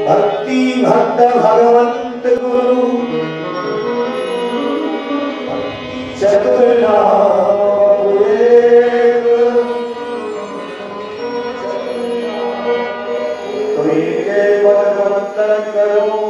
भक्ति भक्त भगवंत गुरु चतुर्नाम तो एक पद करो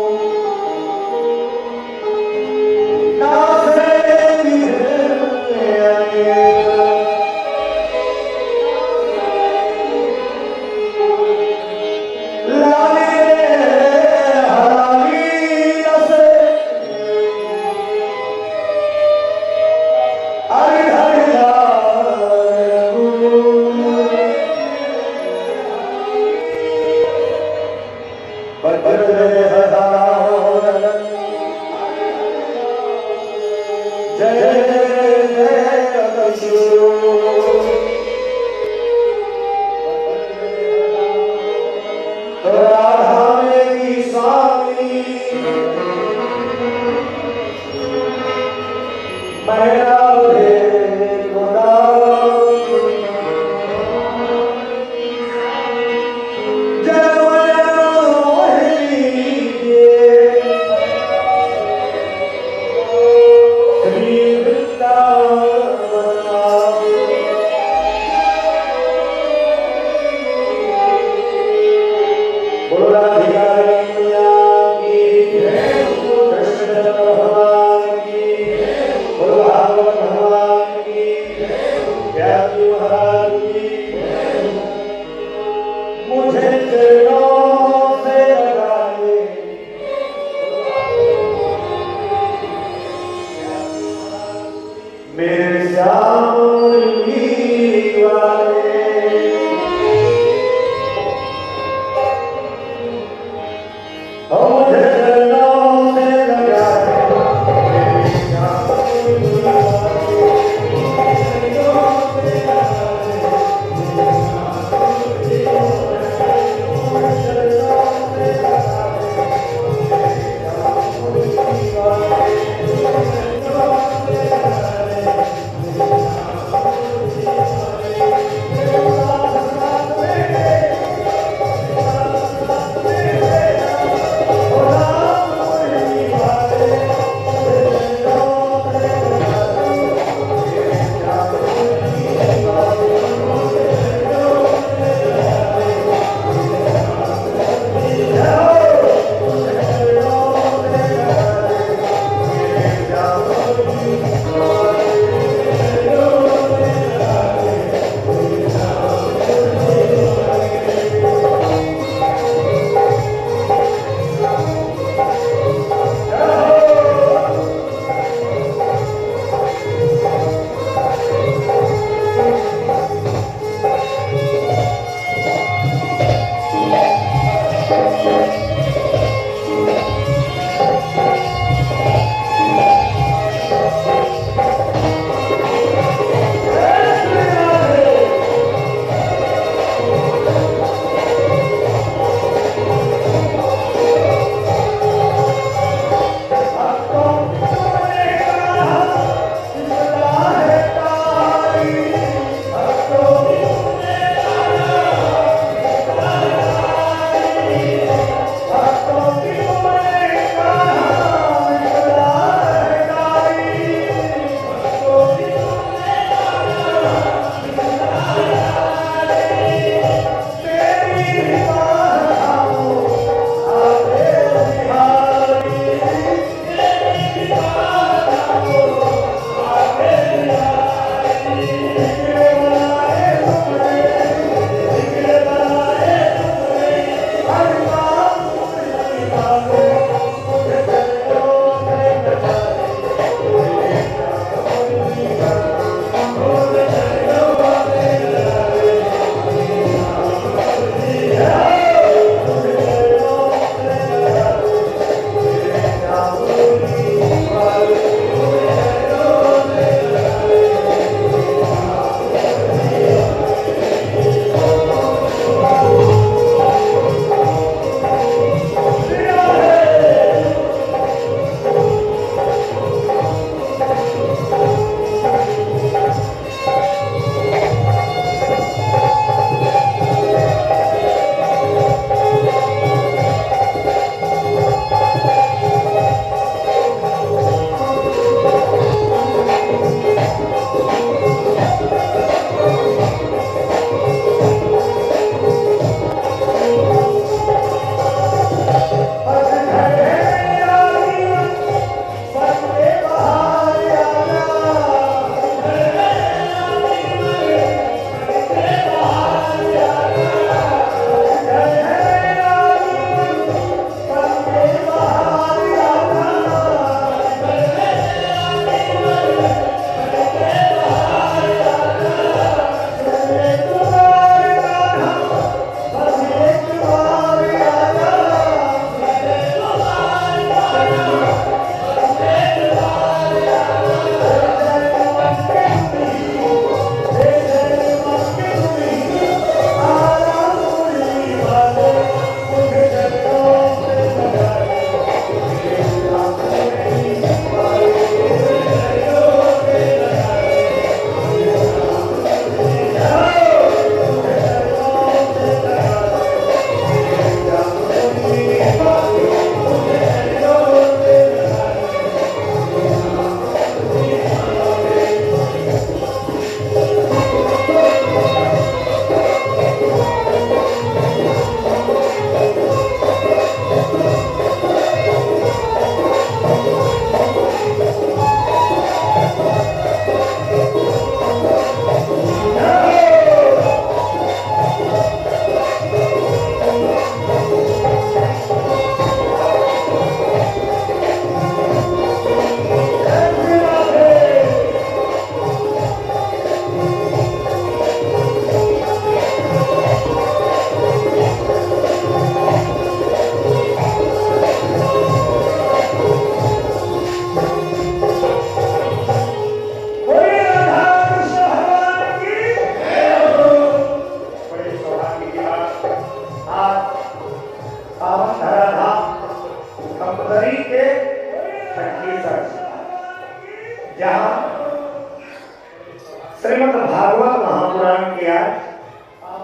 श्रीमद् भागवत महापुराण के आज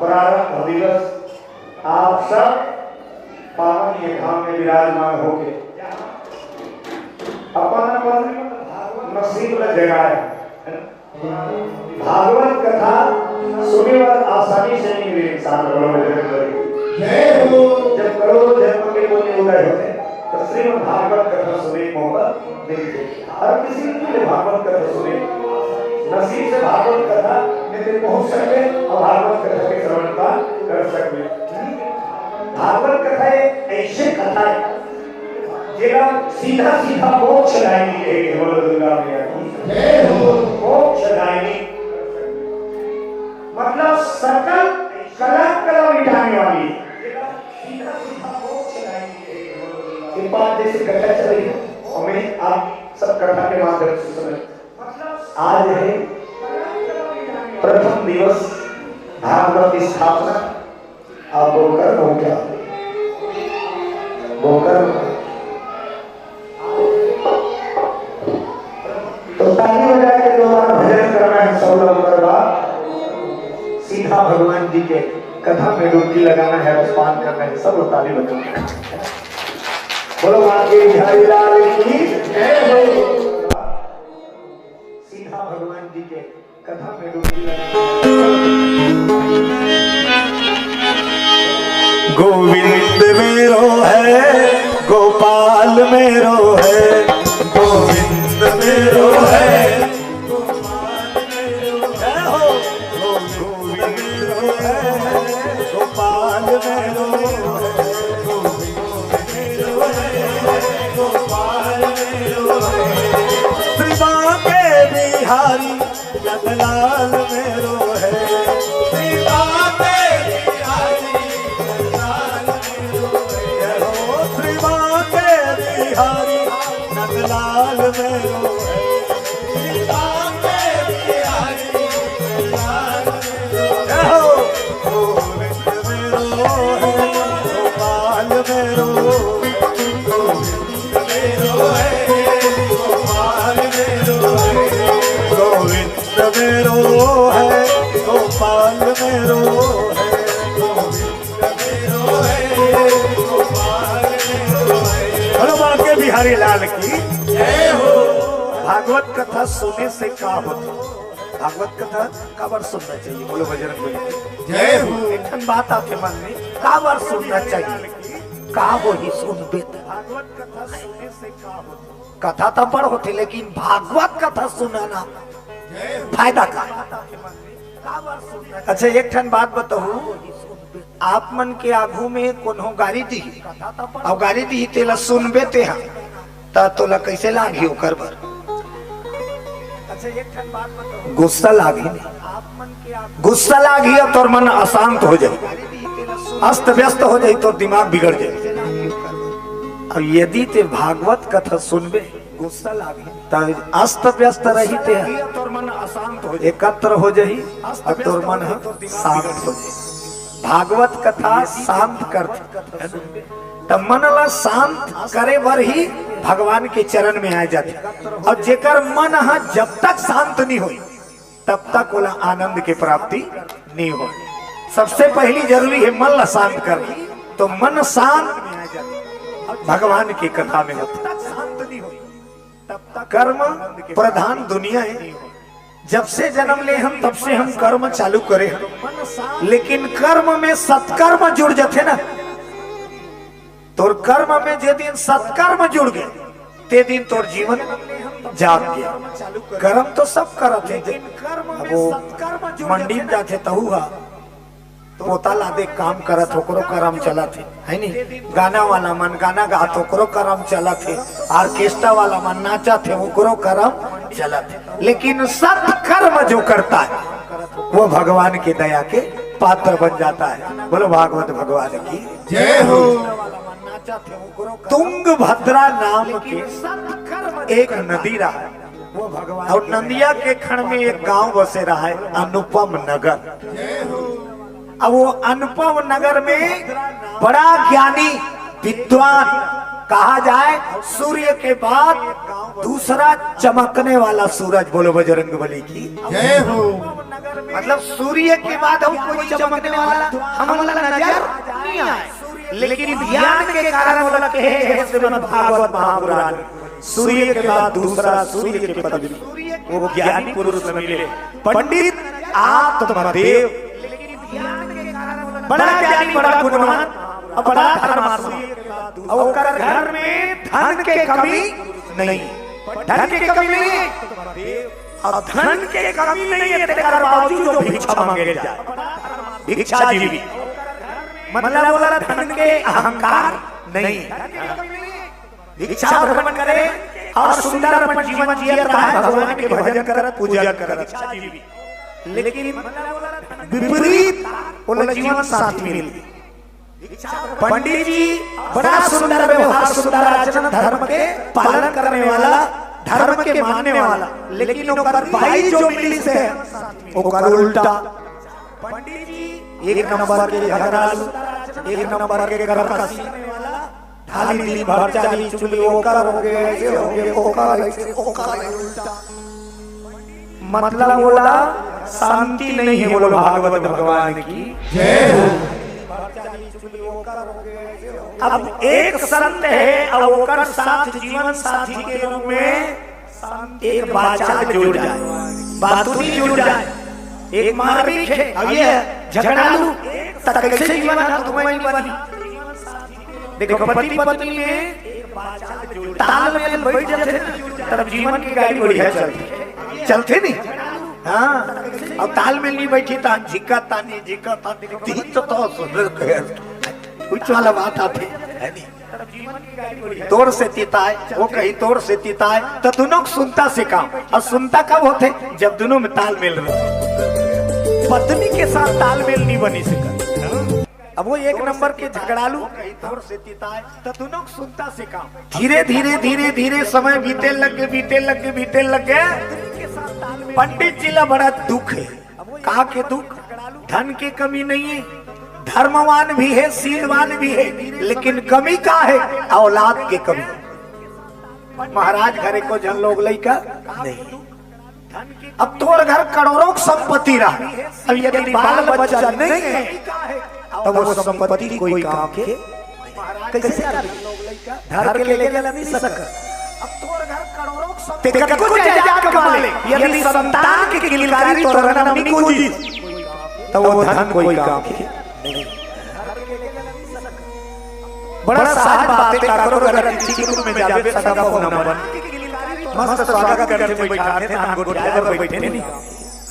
प्रारंभ दिवस आप सब पावन ये धाम में विराजमान हो गए। अपन नसीब जगाए भागवत कथा सुने और आसानी से नहीं मिले इंसान जब करोड़ों जन्म के पुण्य उदय होते तो श्रीमद् भागवत कथा सुने मौका मिलते। हर किसी के लिए भागवत कथा सुने नसीब से भागवत कथा में पहुंच सके और भागवत कथा के श्रवण का कर सके। भागवत कथा एक ऐसी कथा है जेला सीधा सीधा मोक्ष दायिनी है। बोलो दुर्गा मैया की मोक्ष दायिनी मतलब सकल कला कला मिटाने वाली सीधा सीधा मोक्ष दायिनी है। ये बात जैसे कथा चल रही है हमें आप सब कथा के माध्यम से सुने। आज है प्रथम दिवस भागवत की स्थापना। आप बोलकर हो क्या बोलकर तो ताली बजा के दोबारा भजन करना है सब लोग करवा। सीधा भगवान जी के कथा में डुबकी लगाना है रसपान करना है सब ताली बजाना। बोलो आगे बिहारी लाल की जय हो। सीधा भगवान जी के कथा में डुबकी गोविंद मेरो है गोपाल मेरो है गोविंद मेरो है गोपाल मेरो है गोविंद मेरो है गोपाल मेरो बिहारी लखलाल मेरो है बिहारी नंदलाल मेरो बिहारी लाल की जय हो। भागवत कथा सुनने से क्या होता? भागवत कथा काबर सुनना चाहिए? बोलो बजरंग बली जय हो। एक बात आपके मन में काबर सुनना चाहिए? का वो ही सुनबे भागवत कथा सुनने से क्या होता? कथा तो बड़ होती लेकिन भागवत कथा सुनाना फायदा का? अच्छा एक ठन बात बताओ, आप मन के आगू में कोनो गाड़ी दी और गाड़ी दी तेला सुनबे ते ता तोला कैसे लागी ओकर बर? अच्छा एक ठन बात बताओ, गुस्सा लागी गुस्सा लागी अब तोर मन अशांत हो जाए अस्त व्यस्त हो जाए तो दिमाग बिगड़ जाए। और यदि ते भागवत कथा सुनबे गुस्सा लागी तब अस्त व्यस्त रही ते तोर मन अशांत हो एकत्र हो जाई और तोर मन शांत हो जाए। भागवत कथा शांत करते तब मन ला शांत करे बर ही भगवान के चरण में आ जाते। और जेकर मन जब तक शांत नहीं हो तब तक ओला आनंद के प्राप्ति नहीं हो। सबसे पहली जरूरी है मन ला शांत कर, तो मन शांत भगवान की कथा में होता। शांत नहीं हो तब तक कर्म प्रधान दुनिया है। जब से जन्म ले हम तब से हम कर्म चालू करे हम, लेकिन कर्म में सत्कर्म जुड़ जाते ना, तोर कर्म में जे दिन सत्कर्म जुड़ गए ते दिन तोर जीवन जाग गया। कर्म तो सब करते वो मंडी में जाते तहु पोता लादे काम करत होकरो कर्म चलत है नहीं, गाना वाला मन गाना गात होकरो कर्म चलत है, ऑर्केस्ट्रा वाला मन नाचत है ओकरो कर्म चलत है। लेकिन सत्कर्म जो करता है वो भगवान की दया के पात्र बन जाता है। बोलो भागवत भगवान की जय हो। तुंगभद्रा नाम के एक नदी रहा है वो भगवान, और नदिया के खंड में एक गांव बसे रहा है अनुपम नगर। अब वो अनुपम नगर में बड़ा ज्ञानी विद्वान कहा जाए सूर्य के बाद दूसरा चमकने वाला सूरज। बोलो बजरंगबली की जय हो। मतलब सूर्य के बाद हम कोई चमकने वाला हमला नजर नहीं आए, लेकिन ध्यान के कारण बोला के है श्रीमद् भागवत महापुराण सूर्य के बाद दूसरा सूर्य के पदवी वो ज्ञानी पुरुष में मिले पंडित आत्मदेव। बड़ा ज्ञानी, बड़ा गुणवान और बड़ा धर्मात्मा, और घर में धन के कमी नहीं, धन के कमी नहीं, और धन के कमी नहीं है तेरे बावजूद जो भिक्षा मांगे जाए, भिक्षा जीवी मतलब बोला धन के अहंकार नहीं, भिक्षा भ्रमण करे और सुंदर अपन जीवन जिया रहा है, भगवान के भजन करत पूजा करत, लेकिन विपरीत उन जीवन साथी मिल। पंडित जी बड़ा सुंदर व्यवहार, सुंदर आचरण, धर्म के पालन करने वाला, धर्म के मानने वाला, लेकिन ओकर भाई जो मिली से ओकर उल्टा। पंडित जी एक नंबर के झगड़ालू, एक नंबर के गरकसी, थाली दी भर चाली चुली ओकर हो गए, ऐसे हो गए, ओकर ऐसे, ओकर उल्टा। मतलब बोला शांति नहीं है। बोलो भागवत भगवान की जय हो। अब एक संत है और ओकर साथ जीवन साथी के रूप में एक बाचाल जुड़ जाए, बातुनी जुड़ जाए, एक मारपीट है, अब ये झगड़ालू तक कैसे जीवन तुम्हें नहीं बनी। देखो पति पत्नी में तालमेल बैठ जाते तब जीवन की गाड़ी बढ़िया चलते नहीं। हाँ, अब तालमेल नहीं बैठी था झिका तानी तो कुछ वाला बात आती है नहीं। तोड़ से तीताए, वो कहीं तोड़ से तीताए, तो दोनों सुनता से काम, और सुनता कब होते जब दोनों में तालमेल रहे। पत्नी के साथ तालमेल नहीं बनी सका, अब वो एक नंबर के झगड़ालू कहीं तोड़ से तीताए, तो दोनों सुनता से काम। धीरे धीरे धीरे धीरे समय बीते लगे, बीते लगे, बीते लगे। पंडित जी ला बड़ा दुख है। कहा के दुख? धन की कमी नहीं है, धर्मवान भी है, शीलवान भी है, लेकिन कमी का है? औलाद की कमी। महाराज घरे को जन लोग लइका नहीं। अब तोर घर करोड़ों संपत्ति रहा, अब यदि बाल बच्चा नहीं है तब वो संपत्ति कोई काम के कैसे घर के लेके नहीं सकता। अब तोर घर करोड़ों संपत्ति को जायदाद कमा ले, यदि संतान की किलकारी तोर घर में नहीं कुंजी तब वो धन कोई काम के नहीं। बड़ा सहज बात है, काकरो अगर किसी के रूप में जावे सदा को ना बन मस्त स्वागत करते हुए बैठाते हैं, हम गोटिया पर बैठे नहीं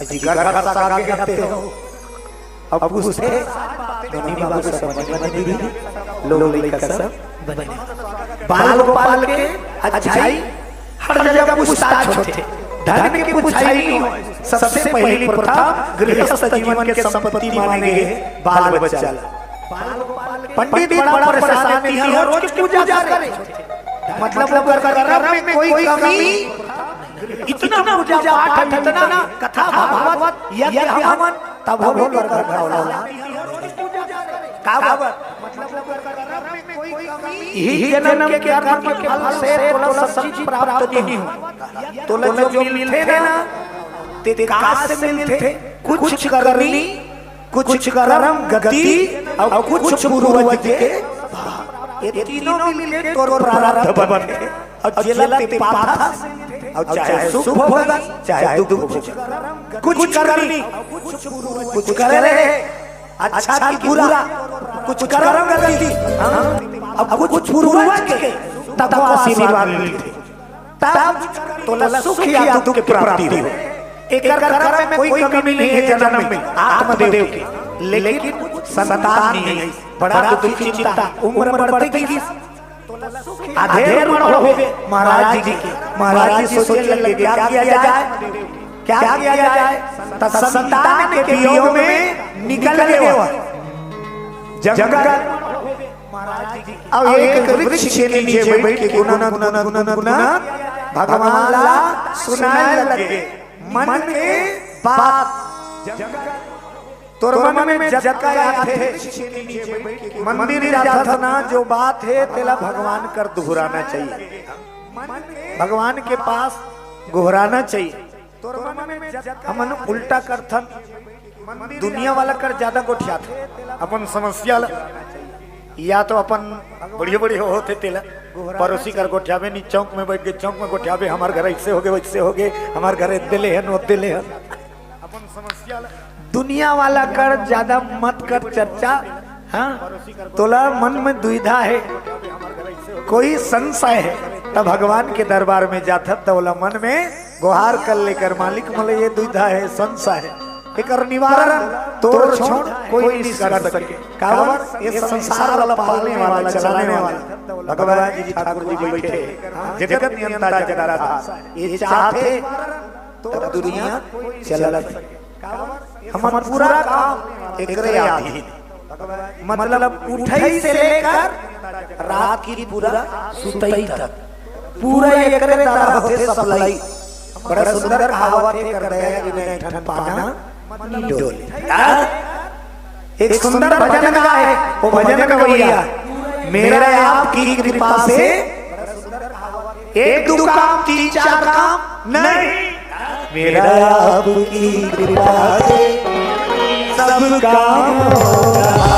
अजी घर का साग आगे करते हो। अब उससे धनी बाबू से समझ में नहीं दी, लोग लेकर सब बने बाल गोपाल के अच्छाई हर जगह पूछताछ होते, धन की पूछाई नहीं हो। सबसे पहली प्रथा गृहस्थ जीवन के संपत्ति माने गए बाल बच्चा। पंडित बड़ा परेशानी है, रोज पूजा करे, मतलब कर्म में कोई कमी, इतना पूजा पाठ, इतना कथा भागवत यज्ञ हवन, तब हो यही जन्म के कर्म के फल से तोला सब चीज प्राप्त नहीं हो। तोला जो मिलते ना ते काश से मिलते, कुछ करनी, कुछ कर्म गति और कुछ पूर्वज के, ये तीनों मिले तो प्रारब्ध बने। और जेला ते पाथा और चाहे सुख होगा चाहे दुख होगा, कुछ करनी, कुछ करे अच्छा की बुरा, कुछ कर्म गति, अब कुछ पूर्वज के तब आशीर्वाद मिलते, तब तोला सुख या दुख की प्राप्ति हो। एक कर्म में कोई कमी नहीं है जन्म में आत्मदेव की, लेकिन संतान नहीं है, बड़ा दुख की चिंता, उम्र बढ़ती की अधेर मन हो गए। महाराज जी की, महाराज जी सोचने लगे क्या किया जाए, क्या किया जाए। संतान के वियोग में निकल गए जंगल, अब एक वृक्ष के नीचे बैठ के गुना गुना गुना गुना भगवान ला सुनाने लगे मन में बात। तोर मन में जटका थे मंदिर जाता ना जो बात है तेला भगवान कर दोहराना चाहिए, भगवान के पास गोहराना चाहिए। हमन उल्टा करथन, दुनिया वाला कर ज्यादा गोठिया था अपन समस्या या तो अपन बढ़िया बढ़िया होते तेला पड़ोसी कर गोठियावे नहीं, चौक में बैठ के चौक में गोठियावे हमारे घर ऐसे हो गए वैसे हो गए, हमारे घर दिले है नोत दिले है। अपन समस्या दुनिया वाला कर ज्यादा मत कर चर्चा। हाँ तोला मन में दुविधा है, कोई संशय है तब भगवान के दरबार में जाता तोला मन में गुहार कर लेकर मालिक मोले ये दुविधा है संशय है एकर निवारण तोड़ छोड़ कोई नहीं कर सके। कावर ये संसार वाला पालने वाला चलाने वाला भगवान जी ठाकुर जी बैठे जगत नियंता जगन्नाथ ये चाहते तब दुनिया चलत। हम पूरा काम एकरे आधीन, मतलब उठई से लेकर रात की पूरा सुतई तक पूरा एकरे तरह होते सप्लाई। बड़ा सुंदर कहावत है कर दया विनय ठन पाना डोले। एक सुंदर भजन गाए, वो भजन गवैया मेरा आपकी कृपा से एक दो काम तीन चार काम नहीं, मेरा आपकी कृपा से सब काम हो रहा।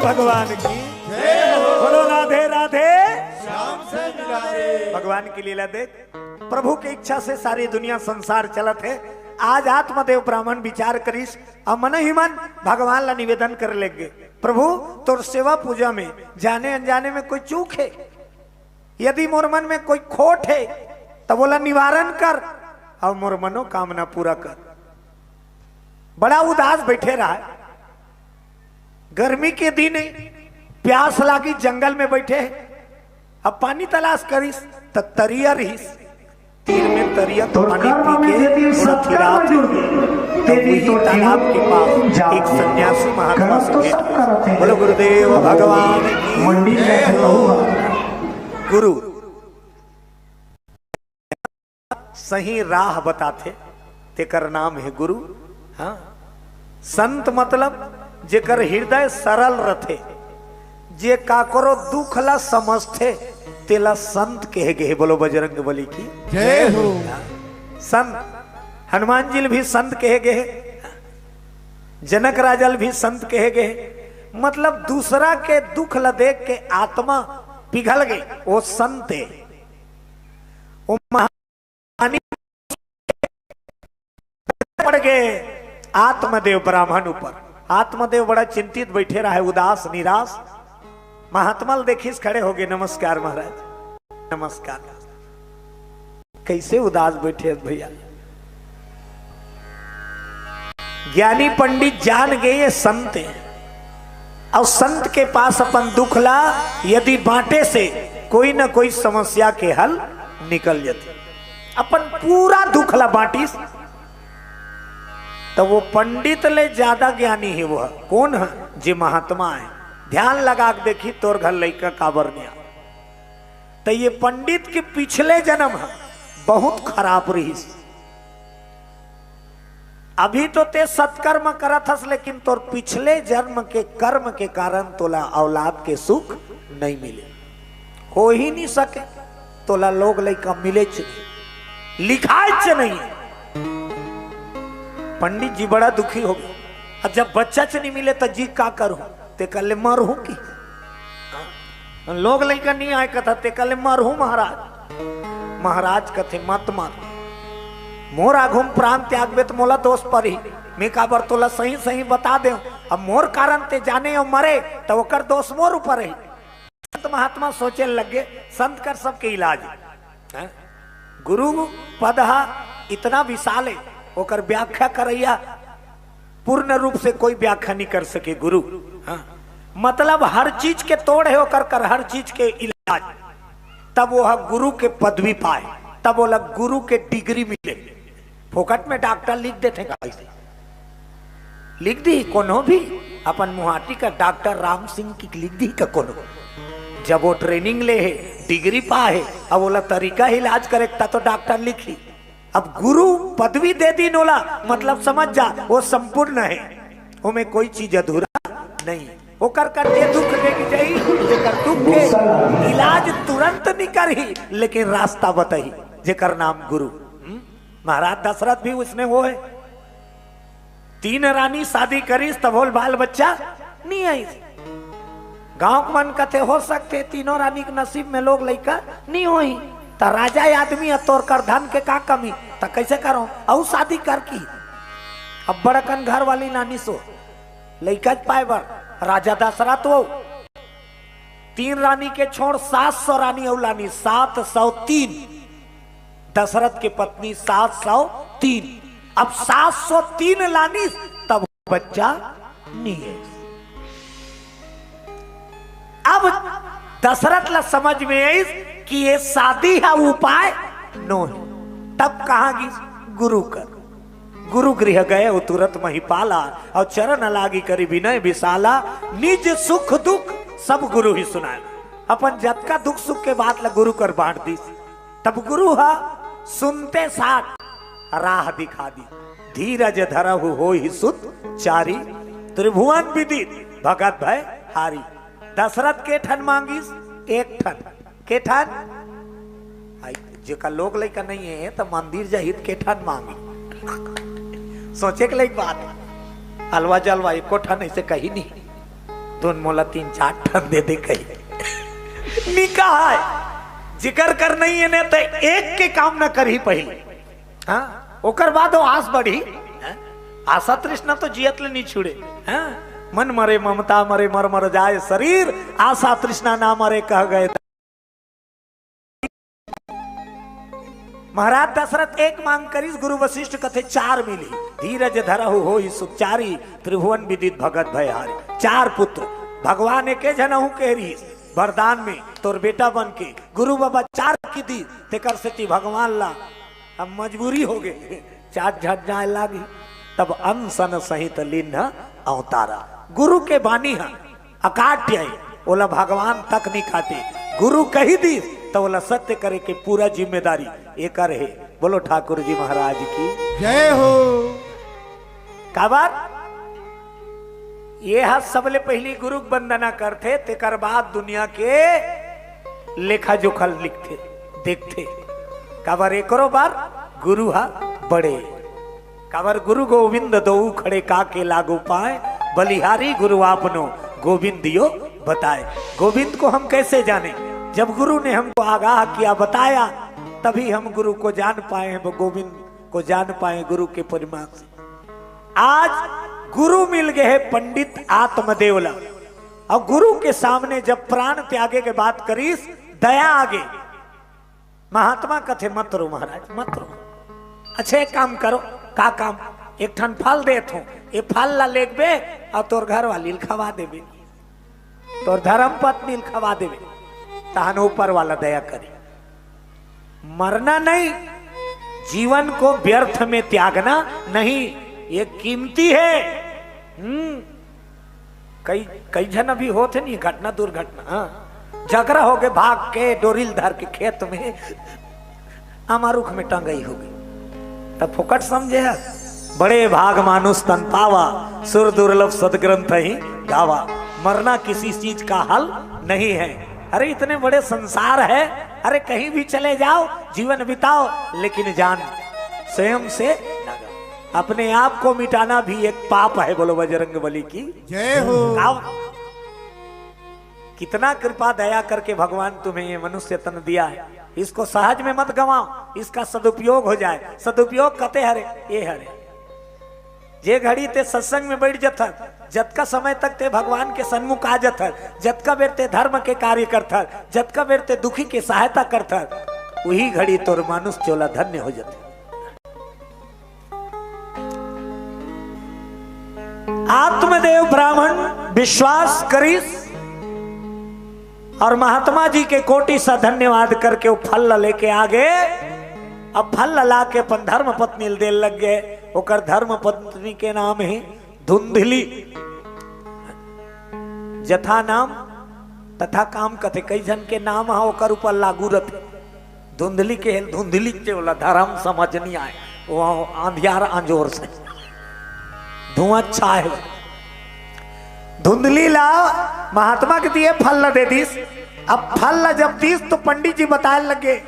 भगवान की बोलो राधे राधे श्याम से मिलाए। भगवान की लीला देख, प्रभु की इच्छा से सारी दुनिया संसार चलत है। आज आत्मदेव ब्राह्मण विचार करीस और मन ही मन भगवान ला निवेदन कर लेंगे, प्रभु तोर सेवा पूजा में जाने अनजाने में कोई चूक है यदि मोर मन में कोई खोट है तो बोला निवारण कर और मोर मनोकामना पूरा कर। बड़ा उदास बैठे रहा, गर्मी के दिन प्यास लागी, जंगल में बैठे, अब पानी तलाश करिस तो तरिया रहीस, तीर में तरिया तो पानी पी के रात वही तालाब के पास एक सन्यासी महात्मा से भेंट। बोलो गुरुदेव भगवान की जय हो। गुरु सही राह बताते, तेकर नाम है गुरु। हाँ, संत मतलब जेकर हृदय सरल रथे, जे काकरो दुख ला समझते तेला संत कह गए। बोलो बजरंग बली की जय हो। संत हनुमान जी भी संत कहे गए, जनक राजल भी संत कहे गए। मतलब दूसरा के दुख ला देख के आत्मा पिघल गए, वो संत है। वो महानी पड़ गए आत्मदेव ब्राह्मण ऊपर। आत्मदेव बड़ा चिंतित बैठे रहा है, उदास निराश। महात्मा देखिस खड़े हो गए, नमस्कार महाराज नमस्कार। कैसे उदास बैठे भैया? ज्ञानी पंडित जान गए ये संत है, और संत के पास अपन दुख ला यदि बांटे से कोई ना कोई समस्या के हल निकल जाते। अपन पूरा दुख ला बांटिस तो वो पंडित ले ज्यादा ज्ञानी है। वो कौन है? जे महात्मा है। ध्यान लगा के देखी तोर घर लड़का काबर नहीं। तो ये पंडित के पिछले जन्म है बहुत खराब रही। अभी तो ते सत्कर्म करत हस, लेकिन तोर पिछले जन्म के कर्म के कारण तोला औलाद के सुख नहीं मिले, हो ही नहीं सके। तोला लोग लड़का मिले लिखाए नहीं। पंडित जी बड़ा दुखी हो गए। अब जब बच्चा च नहीं मिले तो जी का करूं? ते कल मर हूं की लोग लड़का नहीं आए कथा, ते कल मर हूं महाराज। महाराज कथे मत मार, मोर आघुम प्राण त्यागबे तो मोला दोष पर ही। मैं काबर तोला सही सही बता दे, अब मोर कारण ते जाने और मरे तो ओकर दोष मोर ऊपर है। संत महात्मा सोचे लगे संत कर सबके इलाज है। गुरु पद इतना विशाल है, ओकर व्याख्या करैया पूर्ण रूप से कोई व्याख्या नहीं कर सके। गुरु हाँ, मतलब हर चीज के तोड़ है ओकर कर, हर चीज के इलाज। तब वो गुरु के पदवी पाए, तब वो लग गुरु के डिग्री मिले। फोकट में डॉक्टर लिख देते कैसे लिख दी कोनो भी। अपन मुहाटी का डॉक्टर राम सिंह की लिख दी का कोनो, जब वो ट्रेनिंग ले है डिग्री पाए, अब बोला तरीका इलाज करेगा तो डॉक्टर लिखी। अब गुरु पदवी दे दी नोला, मतलब समझ जा वो संपूर्ण है, उनमें कोई चीज अधूरा नहीं। वो कर दे दुख देगी जाई, जेकर दुख के इलाज तुरंत नहीं करही, लेकिन रास्ता बताई, जेकर नाम गुरु। महाराज दशरथ भी उसने वो है, 3 रानी शादी करीस तब होल बाल बच्चा नहीं आई। गांव मन कथे हो सकते 3 रानी के नसीब में लोग लड़का नहीं होई, तो राजा आदमी है तोर कर धन के का कमी, तो कैसे करो और शादी कर की। अब बड़कन घर वाली नानी सो लड़का पाए बर राजा दशरथ हो 3 रानी के छोड़ 700 रानी औलानी 703। दशरथ के पत्नी 703। अब 703 लानी तब बच्चा नहीं है। अब दशरथ ला समझ में आई कि ये शादी है उपाय नो है। तब कहा कि गुरु कर, गुरु गृह गए वो तुरंत महिपाला, और चरण लागी करी विनय विशाला। निज सुख दुख सब गुरु ही सुनाए। अपन जत का दुख सुख के बात ला गुरु कर बांट दी। तब गुरु हा सुनते साथ राह दिखा दी। धीरज धरहु हो ही सुत चारी, त्रिभुवन विदित भगत भय हारी। दशरथ के ठन मांगीस 1 ठन के ठन, जेका लोग लड़का नहीं है तो मंदिर जाहित के ठन मांगी। सोचे के लाइक बात, हलवा जलवा 1 ठन ऐसे कही नहीं, दोन मोला 3-4 ठन दे दे कही निकाह है। जिक्र कर नहीं है ने तो एक के काम न कर ही पहले। हाँ ओकर बाद आस बढ़ी। आशा तृष्णा तो जियत ले नहीं छुड़े। हाँ मन मरे ममता मरे मर मर जाए शरीर, आशा तृष्णा ना मरे कह गए। महाराज दशरथ एक मांग करीस, गुरु वशिष्ठ कथे चार मिली। धीरज धरहु होई सुचारी, त्रिभुवन विदित भगत भयहारी। चार पुत्र भगवान एके जनहु केरी वरदान में तोर बेटा बन के गुरु बाबा चार की दी तेकर से भगवान ला अब मजबूरी हो गए, चार झट जाए लागी। तब अनसन सहित लिन्ह अवतारा। गुरु के बानी है अकाट्य बोला भगवान तक नहीं काटे, गुरु कही दी तो बोला सत्य करे के पूरा जिम्मेदारी एक है। बोलो ठाकुर जी महाराज की जय हो। काबर ये सबले पहली गुरु वंदना करते तेकर बाद दुनिया के लेखा जोखा लिखते देखते। काबर एकरो बार गुरु हा बड़े। काबर गुरु गोविंद दो खड़े काके लागू पाए, बलिहारी गुरु आपनो गोविंद यो बताए। गोविंद को हम कैसे जाने? जब गुरु ने हमको आगाह किया बताया तभी हम गुरु को जान पाए हैं, वो गोविंद को जान पाए गुरु के परिमाण से। आज गुरु मिल गए है पंडित आत्मदेवला, और गुरु के सामने जब प्राण त्यागे के बात करीस दया आगे। महात्मा कथे मत रो महाराज मत रो, अच्छा एक काम करो। का काम? एक ठन फल दे थो, ये फल ला लेबे और तोर घर वाली खवा देबे, तोर धर्म पत्नी खवा देबे, तहन ऊपर वाला दया करी। मरना नहीं, जीवन को व्यर्थ में त्यागना नहीं, ये कीमती है। कई जन अभी होते नहीं घटना दुर्घटना, झगड़ा हो गए भाग के डोरिल धर के खेत में अमारुख में टंगई हो गई, तब फोकट समझे है। बड़े भाग मानुष तन पावा, सुर दुर्लभ सदग्रंथ ही गावा। मरना किसी चीज का हल नहीं है। अरे इतने बड़े संसार है, अरे कहीं भी चले जाओ जीवन बिताओ, लेकिन जान स्वयं से न गो। अपने आप को मिटाना भी एक पाप है। बोलो बजरंगबली की जय हो। कितना कृपा दया करके भगवान तुम्हें ये मनुष्य तन दिया है, इसको सहज में मत गवाओ, इसका सदुपयोग हो जाए। सदुपयोग कते हरे ये हरे जे घड़ी ते सत्संग में बैठ जथर, जतका समय तक ते भगवान के सन्मुख आ जथर, जतका बेर ते धर्म के कार्य करथर, जतका बेर ते दुखी के सहायता करथर, वही घड़ी तोर मानुष चोला धन्य हो जाते। आत्मदेव ब्राह्मण विश्वास करीस और महात्मा जी के कोटि सा धन्यवाद करके वो फल लेके आगे। अब फल ला के अपन धर्म पत्नी दे लग गए। ओकर धर्म पत्नी के नाम है धुंधली। जथा नाम तथा काम कथे, कई जन के नाम है ओकर ऊपर लागू रहते। धुंधली के धुंधली के बोला धर्म समझ नहीं आए, वो आंधियार आंजोर से धुआं छाए। धुंधली ला महात्मा के दिए फल दे दीस। अब फल जब दीस तो पंडित जी बताने लगे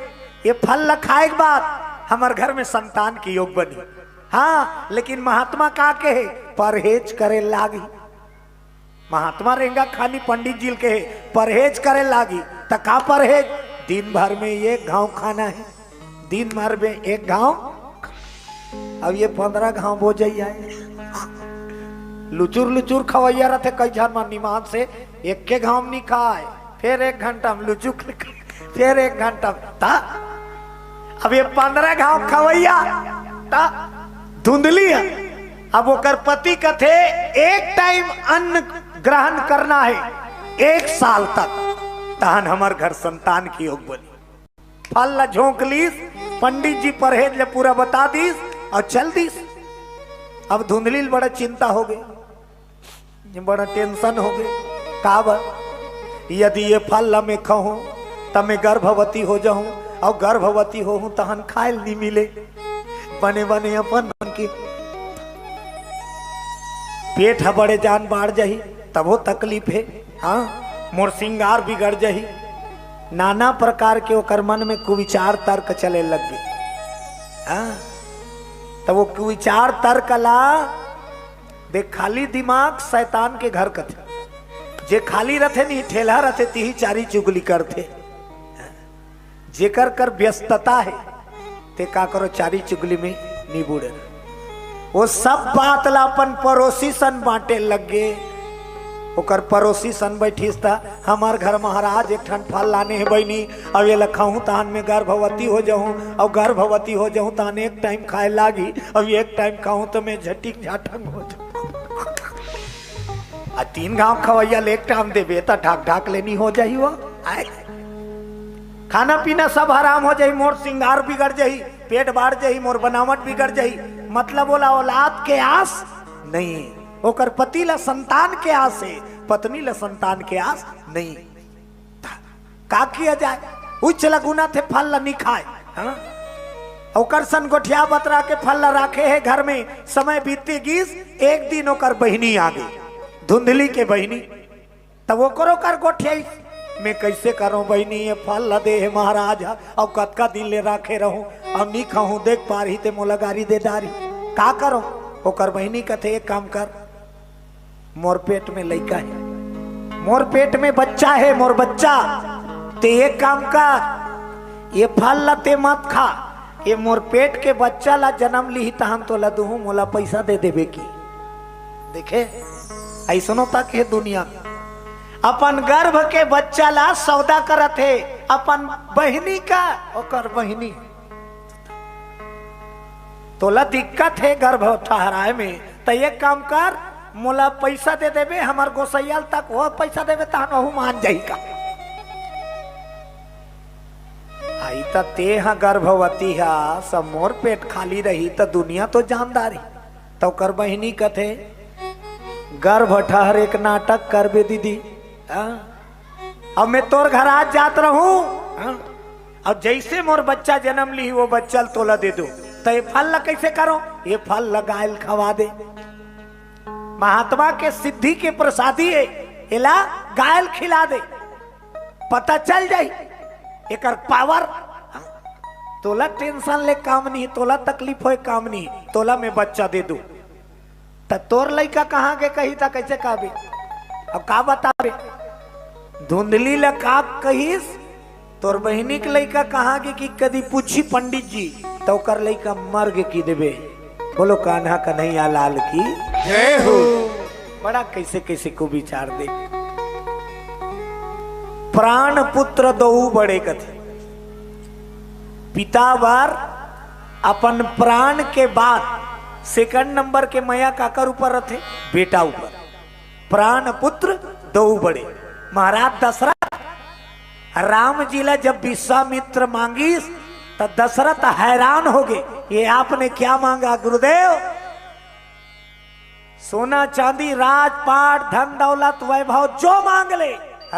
ये फल खाए के बाद हमारे घर में संतान की योग बनी। हाँ, लेकिन महात्मा का के परहेज करे लागी। महात्मा रहेगा खानी पंडित जी के परहेज करे लागी। तो का परहेज? दिन भर में एक घाव खाना है, दिन भर में एक घाव। अब ये 15 घाव हो जाइए। लुचुर लुचुर खवैया रहते कई जन मन निमान से एक के घाव नहीं खाए, फिर 1 घंटा में लुचुर, फिर 1 घंटा में। अब ये 15 घाव खवैया धुंधली है। अब वो कर पति कथे एक टाइम अन्न ग्रहण करना है 1 साल तक, तहन हमार घर संतान की योग बनी। फल ला झोंक लीस, पंडित जी परहेज ले पूरा बता दीस और चल दीस। अब धुंधली बड़ा चिंता हो गई, बड़ा टेंशन हो गई। काबर? यदि ये फल में खाऊं तब मैं गर्भवती हो जाऊं, और गर्भवती हो तहन खाए नहीं मिले। बने बने अपन के पेट है बड़े जान बाढ़ जाही, तब वो तकलीफ है। हाँ, मोर सिंगार बिगड़ जाही। नाना प्रकार के ओकर मन में कुविचार तर्क चले लग गए। हाँ, तब वो कुविचार तर्क ला देख। खाली दिमाग शैतान के घर कथे, जे खाली रहते नहीं ठेला रहते ती चारी चुगली करते। जेकर कर व्यस्तता है ते का करो चारी चुगली में नहीं बूढ़े। वो सब बात ला अपन पड़ोसी सन बांटे लग गए। ओकर पड़ोसी सन बैठीस था हमार घर महाराज एक ठन फल लाने है बहनी अब ये लखाऊं तान में गर्भवती हो जाऊं और गर्भवती हो जाऊं तान एक टाइम खाए लागी अब एक टाइम खाऊं तो मैं झटिक झाटंग हो जाऊं। 3 गांव खवैया ले एक टाइम देवे तो ढाक ढाक लेनी हो जाई वो खाना पीना सब हराम हो जाई मोर सिंगार बिगड़ जाई पेट बाढ़ जाई मोर बनावट बिगड़ जाई मतलब बोला औलाद के आस नहीं ओकर पति ला संतान के आस है पत्नी ला संतान के आस नहीं का किया जाए उच्च लगुना थे फल ला नहीं खाए ओकर सन गोठिया बतरा के फल ला राखे है घर में समय बीतते गीस एक दिन ओकर बहिनी आ गई धुंधली के बहिनी तब वो करो कर गोठिया मैं कैसे करूं बहनी ये फल ल दे है महाराज अब कतका दिन ले राखे रहूं अब नहीं खाऊं देख पा रही ते मोला गारी दे डारी का करो ओकर बहनी कथे एक काम कर मोर पेट में लइका है मोर पेट में बच्चा है मोर बच्चा ते एक काम कर ये फल ला ते मत खा ये मोर पेट के बच्चा ला जन्म ली तो हम तो लदू मोला पैसा दे देवे की देखे ऐसनो तक है दुनिया में अपन गर्भ के बच्चा ला सौदा करत है अपन बहनी का ओकर बहनी तोला दिक्कत है गर्भ ठहराए में तो एक काम कर मोला पैसा दे देवे हमार गोसैयाल तक वो पैसा देवे तो मान जाई का आई तो ते गर्भवती है सब मोर पेट खाली रही तो दुनिया तो जानदारी तो कर बहनी कथे गर्भ ठहर एक नाटक करबे दीदी अब मैं तोर घर आज जात रहूं अब जैसे मोर बच्चा जन्म ली वो बच्चा तोला दे दो तो ये फल ला कैसे करो ये फल लगायल खवा दे महात्मा के सिद्धि के प्रसादी है इला गायल खिला दे पता चल जाई एकर पावर तोला टेंशन ले काम नहीं तोला तकलीफ हो काम नहीं तोला में बच्चा दे दू तो तोर लड़का कहाँ के कही था कैसे कहबे अब का बतावे धुंधली ला का कहीस तोर बहनी के लड़का कहाँ के कि कदी पूछी पंडित जी तो कर लड़का मर्ग की देवे बोलो कान्हा कन्हैया लाल की जय हो। बड़ा कैसे कैसे को विचार दे प्राण पुत्र दो बड़े कथे पिता बार अपन प्राण के बाद सेकंड नंबर के मैया काकर ऊपर रथे बेटा ऊपर प्राण पुत्र दो बड़े महाराज दशरथ राम जी ला जब विश्वामित्र मांगीस तो दशरथ हैरान हो गए ये आपने क्या मांगा गुरुदेव सोना चांदी राजपाट धन दौलत वैभव जो मांग ले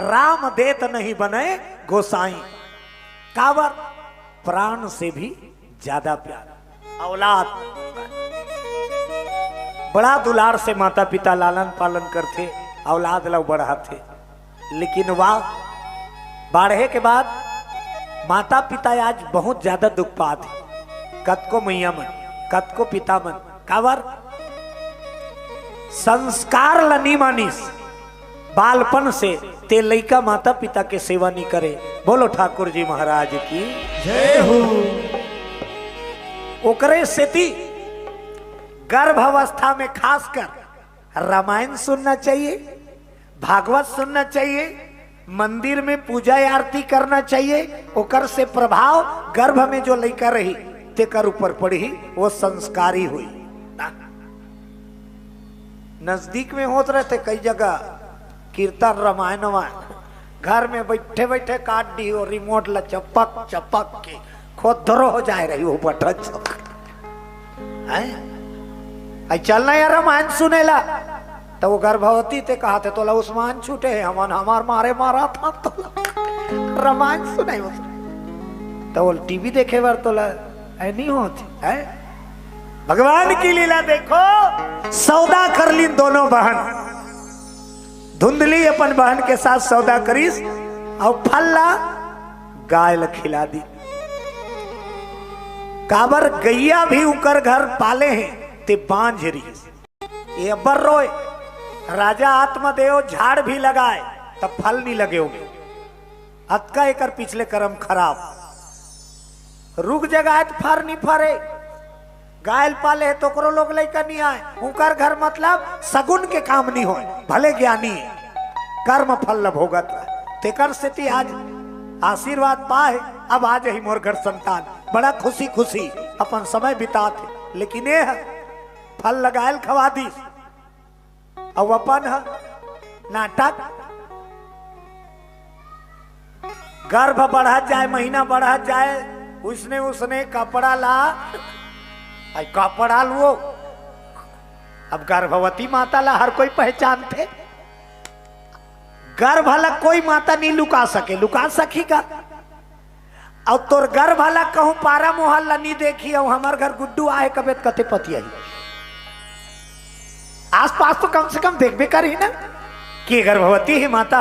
राम देत नहीं बने गोसाई कावर प्राण से भी ज्यादा प्यार औलाद बड़ा दुलार से माता पिता लालन पालन करते औलाद लोग बढ़ाते लेकिन वाह बाढ़े के बाद माता पिता आज बहुत ज्यादा दुख पाते कत को मैया मन कत को पिता मन कावर संस्कार लनी मानिस बालपन से ते लइका माता पिता के सेवा नहीं करे बोलो ठाकुर जी महाराज की जय हो। ओकरे सेती गर्भावस्था में खासकर रामायण सुनना चाहिए भागवत सुनना चाहिए मंदिर में पूजा आरती करना चाहिए ओकर से प्रभाव गर्भ में जो लइका रही तेकर ऊपर पड़ी वो संस्कारी हुई नजदीक में होते रहते कई जगह कीर्तन रामायण घर में बैठे बैठे काट दी और रिमोट ला चपक चपक के खोदरो हो जाए रही वो बटन चलना यार रामायण सुनेला तो वो गर्भवती थे कहा थे तोला उस्मान छूटे है हमार मारे मारा था तो रामायण सुनाई तो वो टीवी देखे बार तोला नहीं होती है भगवान की लीला देखो सौदा कर ली दोनों बहन धुंधली अपन बहन के साथ सौदा करीस और फल्ला गाय खिला दी काबर गैया भी उकर घर पाले हैं ते बांझ रही ये अब्बर रोए राजा आत्मदेव झाड़ भी लगाए तब फल नहीं लगे होंगे अतका एकर पिछले कर्म खराब रुक जगह तो फर नहीं फरे गायल पाले तो लोग लेकर नहीं आए उनकर घर मतलब सगुन के काम नहीं हो भले ज्ञानी है कर्म फल न भोगत तेकर से आज आशीर्वाद पाए। अब आज ही मोर घर संतान बड़ा खुशी खुशी अपन समय बिताते, लेकिन ये फल लगायल खवा दी और अपन नाटक गर्भ बढ़ा जाए, महीना बढ़ा जाए, उसने कपड़ा ला, कपड़ा लो। अब गर्भवती माता ला हर कोई पहचानते, गर्भ ला कोई माता नहीं लुका सके, लुका सकेगा। और तोर गर्भ ला कहूं पारा मोहल्ला नहीं देखी, और हमार घर गुड्डू आए कबे कते पति आई, आस पास तो कम से कम देखबे करी ना कि गर्भवती है माता।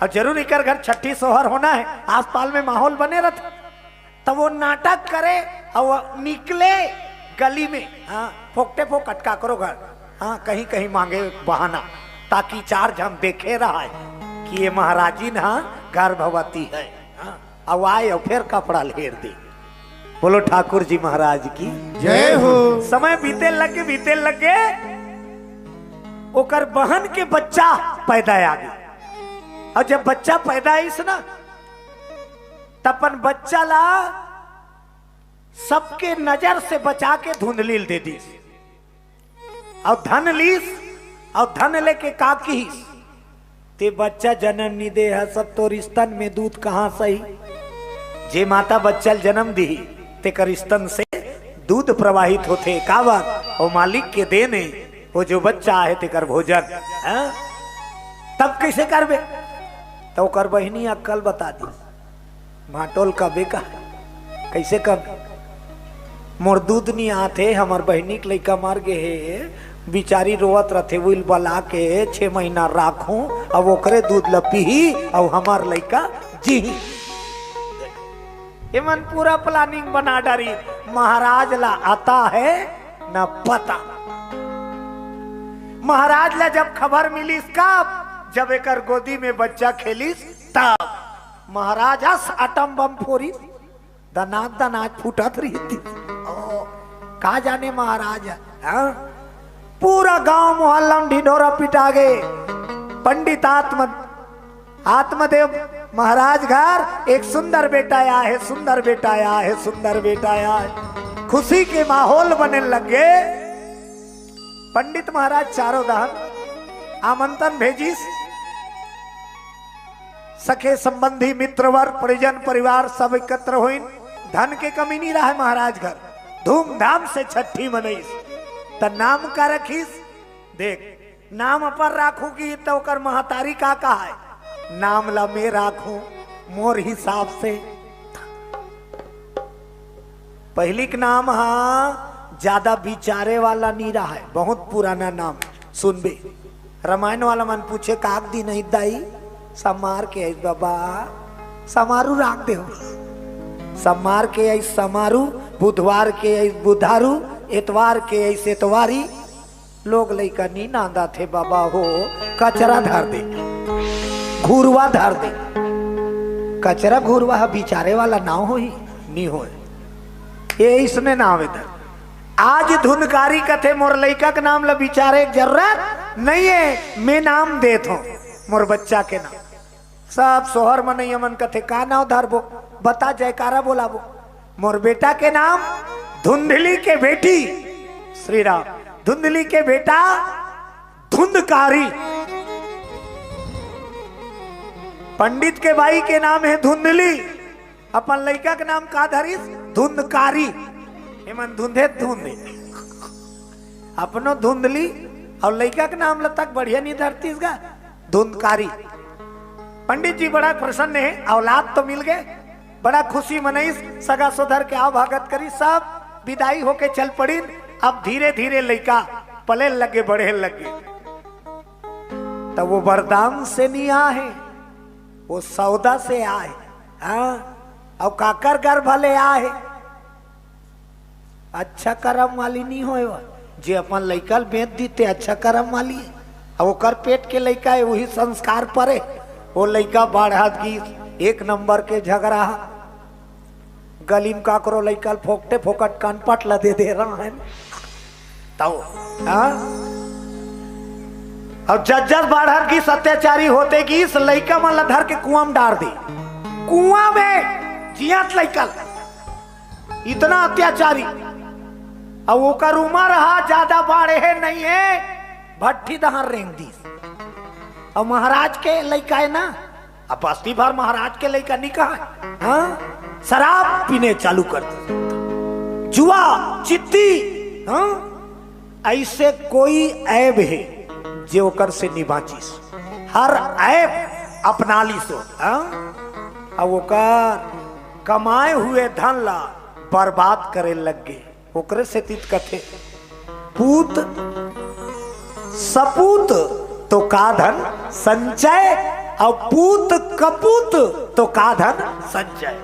और जरूर इकर घर छठी सोहर होना है, आस पास में माहौल बने रहता, तब वो नाटक करे और निकले गली में, हाँ फोकटे फोक अटका करो घर, हाँ कहीं कहीं मांगे बहाना, ताकि चार जन देखे रहा है कि ये महाराजी ना गर्भवती है। हाँ, अब आए और फिर कपड़ा लेर दे। बोलो ठाकुर जी महाराज की जय हो। समय बीते लगे ओकर बहन के बच्चा पैदा आ गया। और जब बच्चा पैदा इस ना तपन बच्चा ला सबके नजर से बचा के धुंधलील दे दी, और धन लीस और धन लेके काकीस ते बच्चा जन्म नहीं दे है। सब तो रिश्तन में दूध कहां सही, जे माता बच्चा जन्म दी ते कर रिश्तन से दूध प्रवाहित होते कावर, और मालिक के देने वो जो बच्चा है ते कर भोजन है। तब कैसे करबे, तो कर बहनी अक्कल बता दी, भाटोल का बेका कैसे कर, मोर दूध नहीं आते, हमार बहनी के लड़का मार गे है, बिचारी रोवत रहते, विल बला के 6 महीना राखू, अब ओकरे दूध ल पीही और हमार लड़का जी। ये मन पूरा प्लानिंग बना डारी, महाराज ला आता है न पता। महाराज ला जब खबर मिली इसका, जब एकर गोदी में बच्चा खेलिस, तब महाराज अटम बम फोरी दनाद फूटत रही। का जाने महाराज, हाँ? पूरा गांव मोहल्ला में ढिढोरा पिटा गए। पंडित आत्मदेव महाराज घर एक सुंदर बेटा आया है, सुंदर बेटा आया है, सुंदर बेटा आया है। खुशी के माहौल बने लगे। पंडित महाराज चारों दहन आमंत्रण भेजिस, सखे संबंधी मित्रवर परिजन परिवार सब एकत्र हुई। धन के कमी नहीं रहा है महाराज घर, धूमधाम से छठी मनईस। त नाम का रखीस, देख नाम पर राखूगी तो कर महतारी का कहा है, नाम ला मैं राखू मोर हिसाब से। पहली का नाम हाँ ज्यादा विचारे वाला नहीं रहा है, बहुत पुराना नाम सुनबे। रामायण वाला मन पूछे काक दी नहीं दाई, समार के आई बाबा, समारू राख दे, समार के आई समारू, बुधवार के आई बुधारू, एतवार के आई सेतवारी। लोग लइका नी नांदा थे बाबा हो, कचरा धर दे, घूरवा धर दे। कचरा घूरवा बिचारे वाला नाव हो ही नहीं हो, ये इसने नाम इधर। आज धुनकारी कथे मोर लइका के नाम ला बिचारे जरूरत नहीं है, मैं नाम देत हूं मोर बच्चा के नाम। सब सोहर मन यमन कथे का नाव धरबो, बता जयकारा बोलाबो। मोर बेटा के नाम धुंधली के बेटी, श्री राम, धुंधली के बेटा धुंधकारी। पंडित के भाई के नाम है धुंधली, अपन लड़का के नाम का धरिस धुंधकारी। हेमन धुंधे धुंधे अपनो धुंधली, और लड़का के नाम तक बढ़िया नहीं धरती का धुंधकारी। पंडित जी बड़ा प्रसन्न है, औलाद तो मिल गए, बड़ा खुशी मनाई। सगा सोधर के आओ भागत करी, सब विदाई होके चल पड़ी। अब धीरे धीरे लड़का पले लगे, बढ़े लगे। तब वो वरदान से नहीं आए, वो सौदा से आए। हाँ, और काकर गर्भ भले आए, अच्छा कर्म वाली नहीं हो, जे अपन लड़का बेच दीते अच्छा कर्म वाली। और वो कर पेट के लड़का है, वही संस्कार परे। वो लड़का बढ़ा की एक नंबर के झगड़ा, गली में का करो लड़का फोकटे फोकट कान पट ला दे रहा है। तो और जज्जस बाढ़र की अत्याचारी होते कि इस लड़का मन धर के कुआं में डाल दी, कुआं में जियात लड़का इतना अत्याचारी। अब ओकर उम्र रहा ज्यादा बाढ़े है नहीं है, भट्टी दहार रेंग दी। और महाराज के लड़का है ना, अब बस्ती भर महाराज के लड़का निकाह है, हाँ? शराब पीने चालू कर दे, जुआ चित्ती, हाँ? ऐसे कोई ऐब है जो कर से निभाचीस, हर ऐब अपना ली सो, हाँ? अब ओकर कमाए हुए धन ला बर्बाद करे लग गए। ओकरे से तीत कथे पूत सपूत तो का धन संचय, और पूत कपूत तो का धन संचय।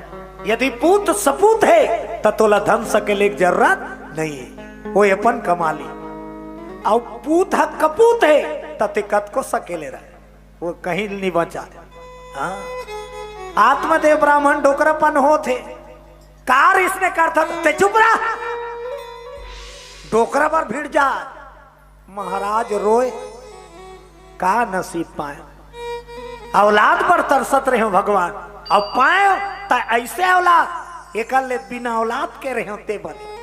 यदि पूत सपूत है तो तोला धन सकेले की जरूरत नहीं है, वो अपन कमा ली। और पूत है कपूत है तो तिकत को सकेले रहे, वो कहीं नहीं बचा। हाँ? आत्मदेव ब्राह्मण डोकरापन होते कार इसने करता ते चुप रहा, डोकरा पर भिड़ जा। महाराज रोए, का नसीब पाए, औलाद पर तरसत रहे हो भगवान, अब पाए तो ऐसे औलाद एक बिना औलाद के रहे होते बने।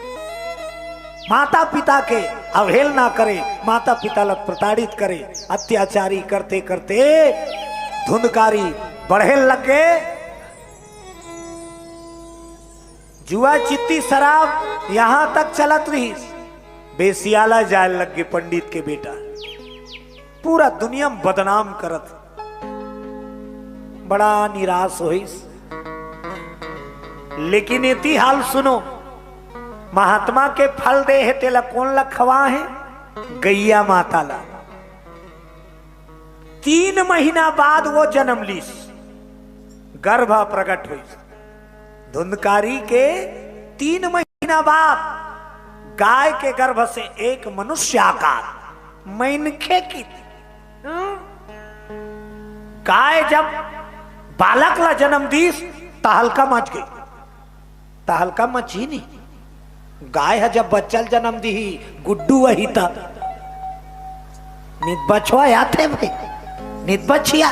माता पिता के अवहेल ना करे, माता पिता लग प्रताड़ित करे, अत्याचारी करते करते धुंधकारी बढ़े लगे। जुआ चित्ती शराब यहां तक चलत रही, बेसियाला जाए लग गए पंडित के बेटा, पूरा दुनिया में बदनाम करत। बड़ा निराश हुई। लेकिन इति हाल सुनो, महात्मा के फल दे है तेला कौन ला खवा है? गैया माता ला। 3 महीना बाद वो जन्म लीस, गर्भ प्रकट हुई। धुंधकारी के 3 महीना बाद गाय के गर्भ से एक मनुष्य आकार मैनखे की। गाय जब बालक ला जन्म दीस तहलका मच गई, तहलका मची नहीं। गाय है जब बच्चल जन्म दी गुड्डू वही था, नित बछवा आते भाई, नित बछिया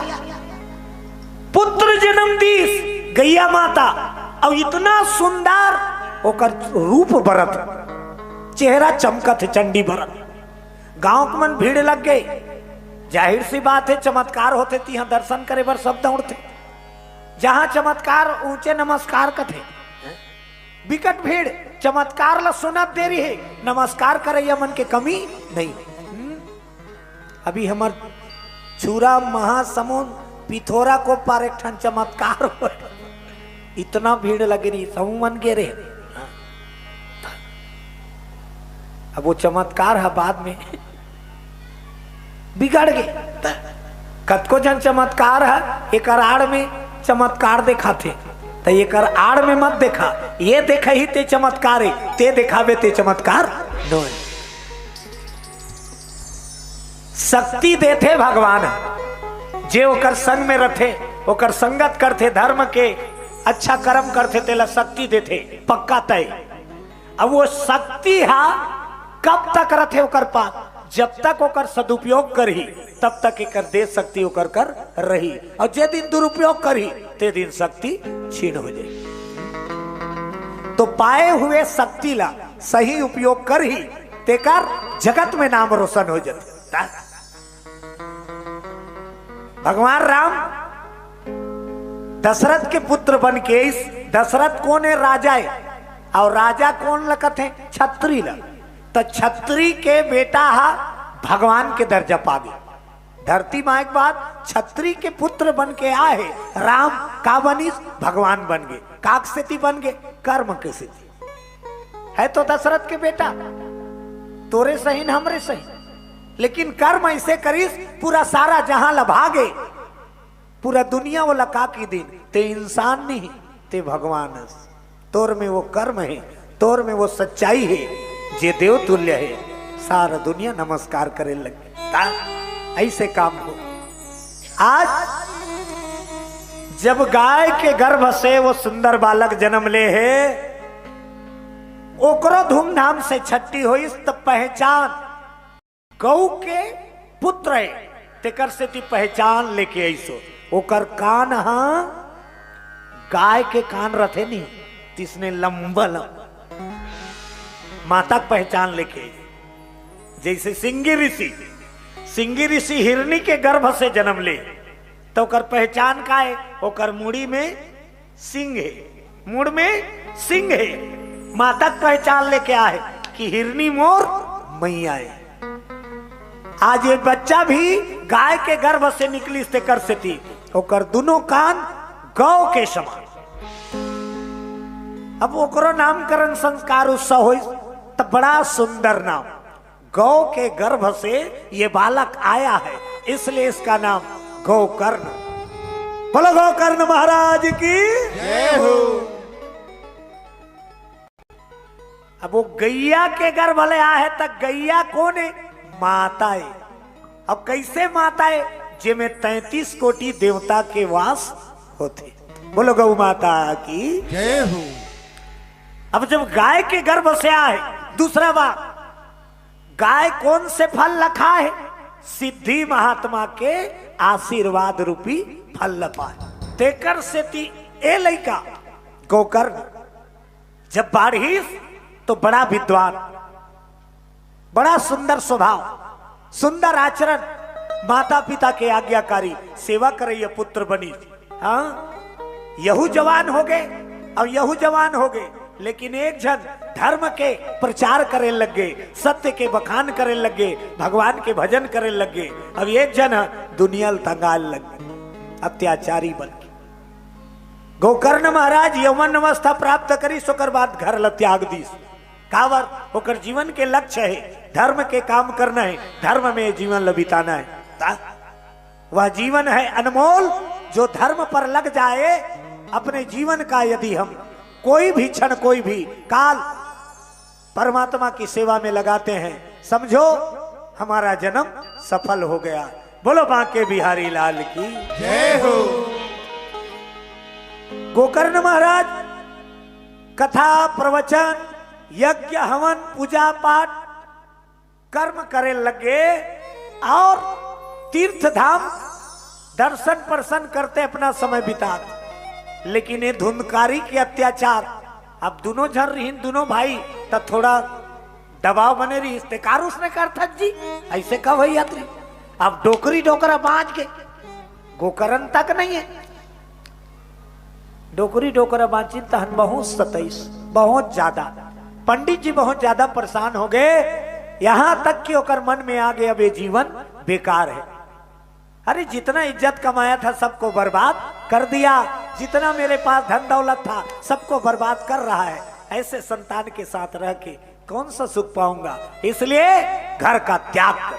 पुत्र जन्म दीस गैया माता। और इतना सुंदर ओकर रूप बरत, चेहरा चमकत है चंडी भरत। गांव के मन भीड़ लग गई, जाहिर सी बात है चमत्कार होते थी, यहाँ दर्शन करे बर सब दौड़ते। जहां चमत्कार ऊंचे नमस्कार कथे, विकट भीड़ चमत्कार ला सुनत देरी है, नमस्कार करे मन के कमी नहीं। अभी हमार छुरा महासमुंद पिथोरा को पार एक ठन चमत्कार हो, इतना भीड़ लगे रही, समूह मन गे रहे। अब वो चमत्कार है बाद में बिगड़ गए। कतको जन चमत्कार है एक आड़ में चमत्कार देखा थे, तो एक आड़ में मत देखा, ये देखा ही ते चमत्कार है, ते दिखावे ते चमत्कार नहीं। शक्ति देते भगवान, जे ओकर संग में रथे, ओकर संगत करते, धर्म के अच्छा कर्म करते, तेला शक्ति देते पक्का तय। अब वो शक्ति हा कब तक रथे ओकर पास? जब तक ओकर सदुपयोग करही तब तक एक दे शक्ति ओकर कर रही, और जे दिन दुरुपयोग करही ते दिन शक्ति छीन हो जाए। तो पाए हुए शक्ति ला सही उपयोग करही तेकर जगत में नाम रोशन हो जाते। भगवान राम दशरथ के पुत्र बन के, इस दशरथ कौन है? राजा है। और राजा कौन लगत है? छत्री ला। तो छत्री के बेटा हा भगवान के दर्जा पा गए। धरती माँ एक बात छत्री के पुत्र बन के आए, राम का बनिस? भगवान बन गए। काक से बन गए? कर्म के से है तो दशरथ के बेटा, तोरे सही न हमरे सही, लेकिन कर्म ऐसे करीस पूरा सारा जहां लभागे, पूरा दुनिया वो लका की दिन। ते इंसान नहीं, ते भगवान। तोर में वो कर्म है, तोर में वो सच्चाई है, जे देव तुल्य है, सारा दुनिया नमस्कार करे लगे। ऐसे काम हो। आज जब गाय के गर्भ से वो सुंदर बालक जन्म ले है, ओकरो धूमधाम से छठी हुई, तब पहचान गौ के पुत्र है, तेकर से ती पहचान लेके ऐसो ओकर कान हाँ गाय के कान रथे नहीं तिसने लंबा माता पहचान लेके जैसे सिंगी ऋषि हिरनी के गर्भ से जन्म ले तो ओकर पहचान का है ओकर मुड़ी में सिंह है मुड़ में सिंह है माता पहचान लेके आए कि हिरनी मोर मैया है। आज ये बच्चा भी गाय के गर्भ से निकली तेकर से थी ओकर दोनों कान गौ के समान। अब ओकरो नामकरण संस्कार उत्सव हो तो बड़ा सुंदर नाम गौ के गर्भ से ये बालक आया है इसलिए इसका नाम गोकर्ण। बोलो गोकर्ण महाराज की जय हो। अब वो गैया के गर्भ ले आया है तक गैया कौन है माता है। अब कैसे माता है जिसमें 33 कोटि देवता के वास होते। बोलो गौ माता की जय हो। अब जब गाय के गर्भ से आए दूसरा बात गाय कौन से फल रखा है सिद्धि महात्मा के आशीर्वाद रूपी फल लपाए तेकर से ती ए लइका गोकर्ण जब बाढ़ीस तो बड़ा विद्वान बड़ा सुंदर स्वभाव सुंदर आचरण माता पिता के आज्ञाकारी सेवा करैया पुत्र बनी। हाँ यहू जवान हो गए और यहू जवान हो गए लेकिन एक जन धर्म के प्रचार करे लग गए सत्य के बखान करे लग गए भगवान के भजन करे लग गए। अब एक जन दुनिया तंगाल लग गए अत्याचारी बन गए। गोकर्ण महाराज यौवन अवस्था प्राप्त करी सोकर बाद घर ल त्याग दी कावर होकर जीवन के लक्ष्य है धर्म के काम करना है धर्म में जीवन ल बिताना है। वह जीवन है अनमोल जो धर्म पर लग जाए अपने जीवन का यदि हम कोई भी क्षण कोई भी काल परमात्मा की सेवा में लगाते हैं समझो हमारा जन्म सफल हो गया। बोलो बांके बिहारी लाल की जय हो। गोकर्ण महाराज कथा प्रवचन यज्ञ हवन पूजा पाठ कर्म करे लगे और तीर्थ धाम दर्शन प्रसन करते अपना समय बिताते। लेकिन ये धुंधकारी के अत्याचार अब दोनों झर रही दोनों भाई तो थोड़ा दबाव बने रही इस्तेकार उसने कर था जी ऐसे कब है यात्री अब डोकरी डोकरा बांध के गोकर्ण तक नहीं है डोकरी डोकरा बांची तहन बहुत 27 बहुत ज्यादा पंडित जी बहुत ज्यादा परेशान हो गए यहां तक कि ओकर मन में आ गए अब ये जीवन बेकार है। अरे जितना इज्जत कमाया था सबको बर्बाद कर दिया जितना मेरे पास धन दौलत था सबको बर्बाद कर रहा है ऐसे संतान के साथ रह के कौन सा सुख पाऊंगा इसलिए घर का त्याग कर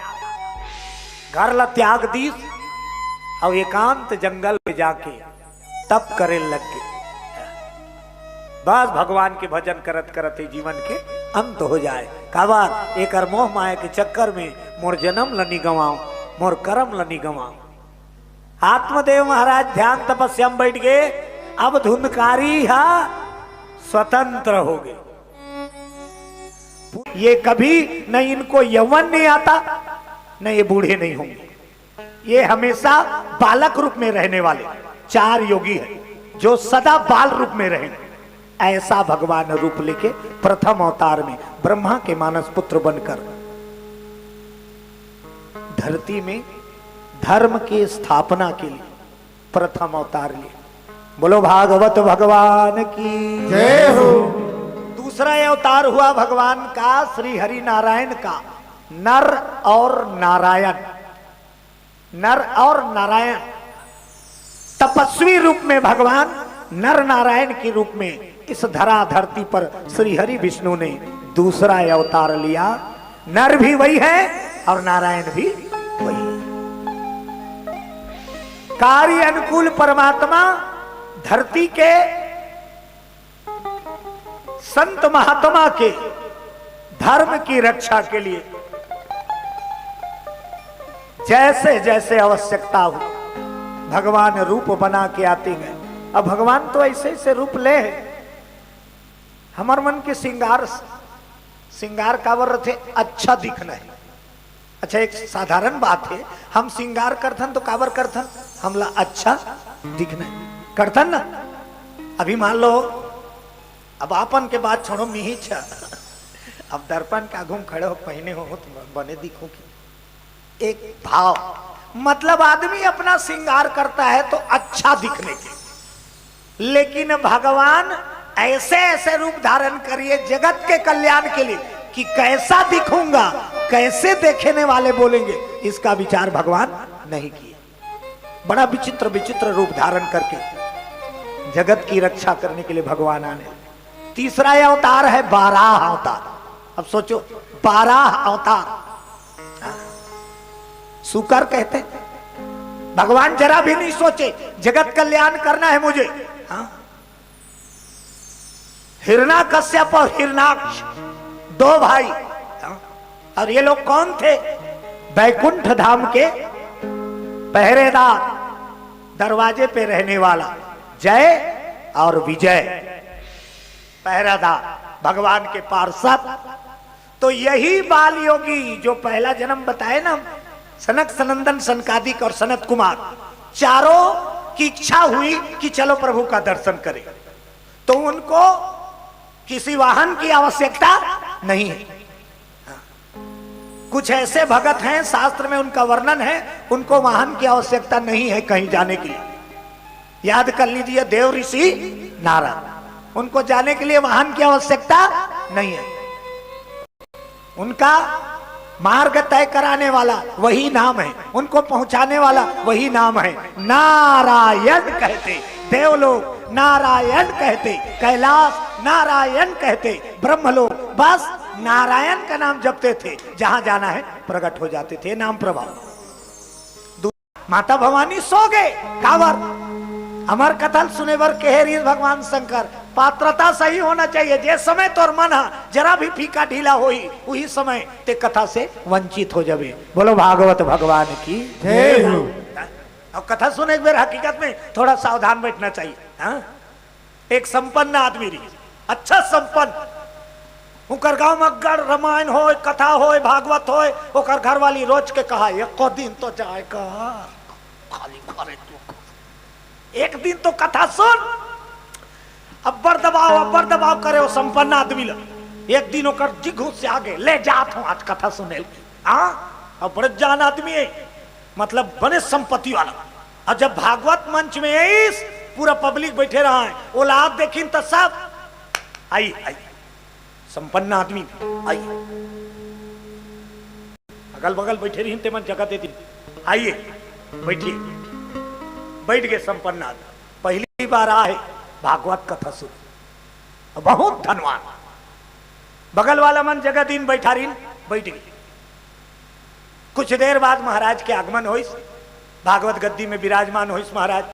घर ला त्याग दी और एकांत जंगल में जाके तप करे लग गए। बस भगवान के भजन करत करते जीवन के अंत हो जाए काबार एक मोह माया के चक्कर में मोर जन्म लनी गवाओ मोर कर्म लनी गवाओ। आत्मदेव महाराज ध्यान तपस्या में बैठ गए अब धुंधकारी हा स्वतंत्र हो गए। ये कभी न इनको यौवन नहीं आता न ये बूढ़े नहीं होंगे ये हमेशा बालक रूप में रहने वाले 4 योगी है जो सदा बाल रूप में रहेंगे। ऐसा भगवान रूप लेके प्रथम अवतार में ब्रह्मा के मानस पुत्र बनकर धरती में धर्म की स्थापना के लिए प्रथम अवतार लिए। बोलो भागवत भगवान की जय हो। दूसरा अवतार हुआ भगवान का श्री हरि नारायण का नर और नारायण तपस्वी रूप में भगवान नर नारायण के रूप में इस धरा धरती पर श्री हरि विष्णु ने दूसरा अवतार लिया। नर भी वही है और नारायण भी वही है। कार्य अनुकूल परमात्मा धरती के संत महात्मा के धर्म की रक्षा के लिए जैसे जैसे आवश्यकता हो भगवान रूप बना के आते गए। अब भगवान तो ऐसे ऐसे रूप ले हमार मन के श्रृंगार का वर थे अच्छा दिखना है अच्छा एक साधारण बात है, हम श्रृंगार करथन तो काबर करथन, हमला अच्छा दिखना करथन ना। अभी मान लो, अब आपन के बात छोड़ो, मिही छा अब दर्पण के आगू खड़े हो पहने हो तो बने दिखो की एक भाव, मतलब आदमी अपना श्रृंगार करता है तो अच्छा दिखने के, लेकिन भगवान ऐसे ऐसे रूप धारण करिए जगत के कल्याण के लिए कि कैसा दिखूंगा, कैसे देखने वाले बोलेंगे, इसका विचार भगवान नहीं किए। बड़ा विचित्र विचित्र रूप धारण करके जगत की रक्षा करने के लिए भगवान आने। तीसरा अवतार है बाराह अवतार। अब सोचो, बाराह अवतार सुकर कहते हैं। भगवान जरा भी नहीं सोचे जगत कल्याण करना है मुझे। हिरण्याकश्यप और हिरण्याक्ष दो भाई, और ये लोग कौन थे? बैकुंठ धाम के पहरेदार, दरवाजे पे रहने वाला जय और विजय, पहरेदार, भगवान के पार्षद। तो यही बाल योगी जो पहला जन्म बताए ना, सनक सनंदन सनकादिक और सनत कुमार, चारों की इच्छा हुई कि चलो प्रभु का दर्शन करें, तो उनको किसी वाहन की आवश्यकता नहीं है। कुछ ऐसे भगत हैं, शास्त्र में उनका वर्णन है, उनको वाहन की आवश्यकता नहीं है कहीं जाने के लिए। याद कर लीजिए, देव ऋषि नारद, उनको जाने के लिए वाहन की आवश्यकता नहीं है। उनका मार्ग तय कराने वाला वही नाम है, उनको पहुंचाने वाला वही नाम है। नारायण कहते देवलोक, नारायण कहते कैलाश, नारायण कहते ब्रह्मलोक, बस नारायण का नाम जपते थे, जहां जाना है प्रकट हो जाते थे, नाम प्रभाव। माता भवानी सो गए, कावर अमर कथन सुने बर केहरी भगवान शंकर, पात्रता सही होना चाहिए। जे समय तोर मन जरा भी फीका ढीला होई, वही समय ते कथा से वंचित हो जावे। बोलो भागवत भगवान की जय हो। और कथा सुने बेर हकीकत में थोड़ा सावधान बैठना चाहिए। एक संपन्न आदमी रही, अच्छा संपन्न, उनकर गांव में गढ़ रामायण हो, कथा हो, भागवत हो, ओकर घर वाली रोज के कहा एको दिन तो जाएगा, खाली घरे एक दिन तो कथा सुन। अब्बर दबाव करे वो संपन्न आदमी लग। एक दिन ओकर जिघू से आगे ले जात हूं आज कथा सुने। अब बड़े जान आदमी है, मतलब बड़े संपत्ति वाला। और जब भागवत मंच में इस पूरा पब्लिक बैठे रहा है, औलाद देखी तो सब आई संपन्न आदमी आई, अगल बगल बैठे रही ते मन जगह देती, आइए बैठिए। बैठ गए संपन्न आदमी, पहली बार आए भागवत कथा सुन, बहुत धनवान। बगल वाला मन जगह दिन बैठा रही, बैठ गई। कुछ देर बाद महाराज के आगमन होइस, भागवत गद्दी में विराजमान होइस महाराज,